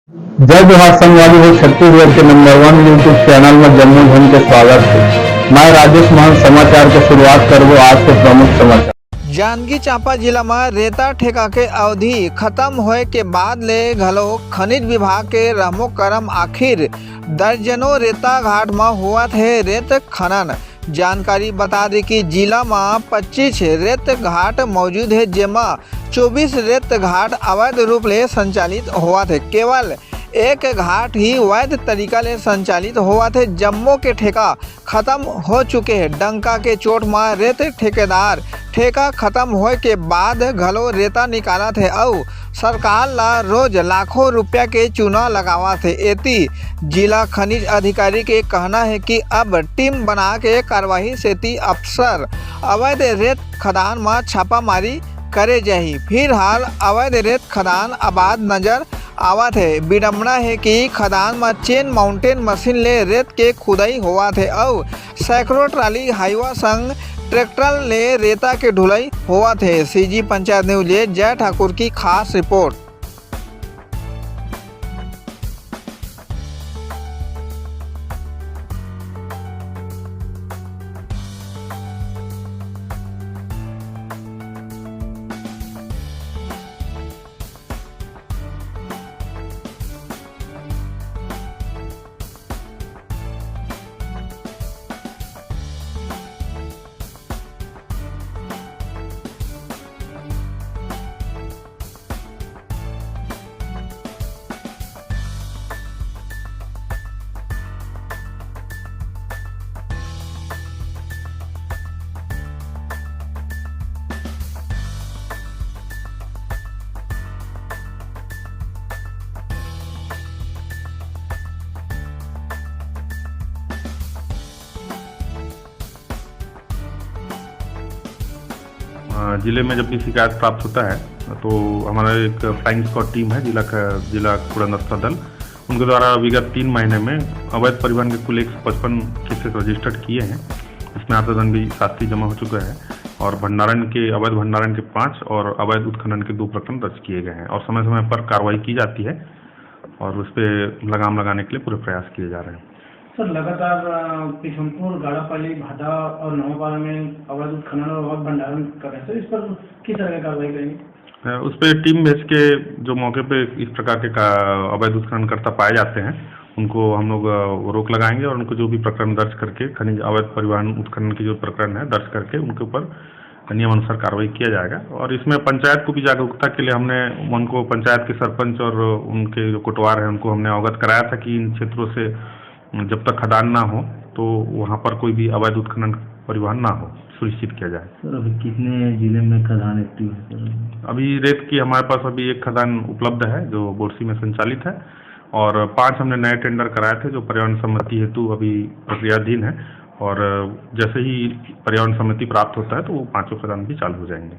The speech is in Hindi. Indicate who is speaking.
Speaker 1: जय जोहार संगवारी हो छत्तीसगढ़ के नंबर 1 यूट्यूब चैनल में जम्मू धन के स्वागत है। मैं राजेश महन समाचार के शुरुआत करबो आज के प्रमुख समाचार।
Speaker 2: जांजगीर चांपा जिला में रेता ठेका के अवधि खत्म होए के बाद ले घलो खनिज विभाग के रहमो करम आखिर दर्जनों रेता घाट में हुआ थे रेत खनन। जानकारी बता दी कि जिला में 25 रेत घाट मौजूद है, जेमा 24 रेत घाट अवैध रूप ले संचालित हुआ थे। केवल एक घाट ही वैध तरीका ले संचालित हुआ थे। जम्मू के ठेका खत्म हो चुके हैं। डंका के चोट में रेत ठेकेदार ठेका खत्म होए के बाद घलो रेता निकाला थे और सरकार ला रोज लाखों रुपया के चूना लगावा थे। एती जिला खनिज अधिकारी के कहना है कि अब टीम बना के कार्यवाही सेती अफसर अवैध रेत खदान में छापामारी करे जाही। फिलहाल अवैध रेत खदान आबाद नजर आवत है। विडम्बना है कि खदान में चेन माउंटेन मशीन ले रेत के खुदाई हुआ थे और सैकड़ों ट्राली हाईवा संग ट्रैक्टर ले रेता के ढुलाई हुआ थे। सीजी पंचायत न्यूज जय ठाकुर की खास रिपोर्ट।
Speaker 3: जिले में जब भी शिकायत प्राप्त होता है तो हमारा एक फ्लाइंग स्क्वाड टीम है, जिला कूड़ा नस्ता दल, उनके द्वारा विगत 3 महीने में अवैध परिवहन के कुल 155 केसेस रजिस्टर्ड किए हैं। इसमें अर्थदंड भी शास्त्री जमा हो चुका है और अवैध भंडारण के 5 और अवैध उत्खनन के 2 प्रकरण दर्ज किए गए हैं और समय समय पर कार्रवाई की जाती है और उस पर लगाम लगाने के लिए पूरे प्रयास किए जा रहे हैं।
Speaker 4: सर, लगातार किशनपुर, गाड़ापाली, भादा और नवापाड़ा में अवैध उत्खनन और अवैध भंडारण कर रहे हैं। सर, इस पर किस तरह की कार्रवाई करेंगे?
Speaker 3: उस पर टीम भेज के जो मौके पे इस प्रकार के अवैध उत्खननकर्ता पाए जाते हैं उनको हम लोग रोक लगाएंगे और उनको जो भी प्रकरण दर्ज करके खनिज अवैध परिवहन उत्खनन के जो प्रकरण है दर्ज करके उनके ऊपर नियमानुसार कार्रवाई किया जाएगा। और इसमें पंचायत को भी जागरूकता के लिए हमने उनको पंचायत के सरपंच और उनके जो कोटवार हैं उनको हमने अवगत कराया था कि इन क्षेत्रों से जब तक खदान ना हो तो वहाँ पर कोई भी अवैध उत्खनन परिवहन ना हो सुनिश्चित किया जाए।
Speaker 4: सर, अभी कितने जिले में खदान एक्टिव है सर?
Speaker 3: अभी रेत की हमारे पास अभी एक खदान उपलब्ध है जो बोरसी में संचालित है और 5 हमने नए टेंडर कराए थे जो पर्यावरण सम्मति हेतु अभी प्रक्रियाधीन है और जैसे ही पर्यावरण सम्मति प्राप्त होता है तो वो 5 खदान भी चालू हो जाएंगे।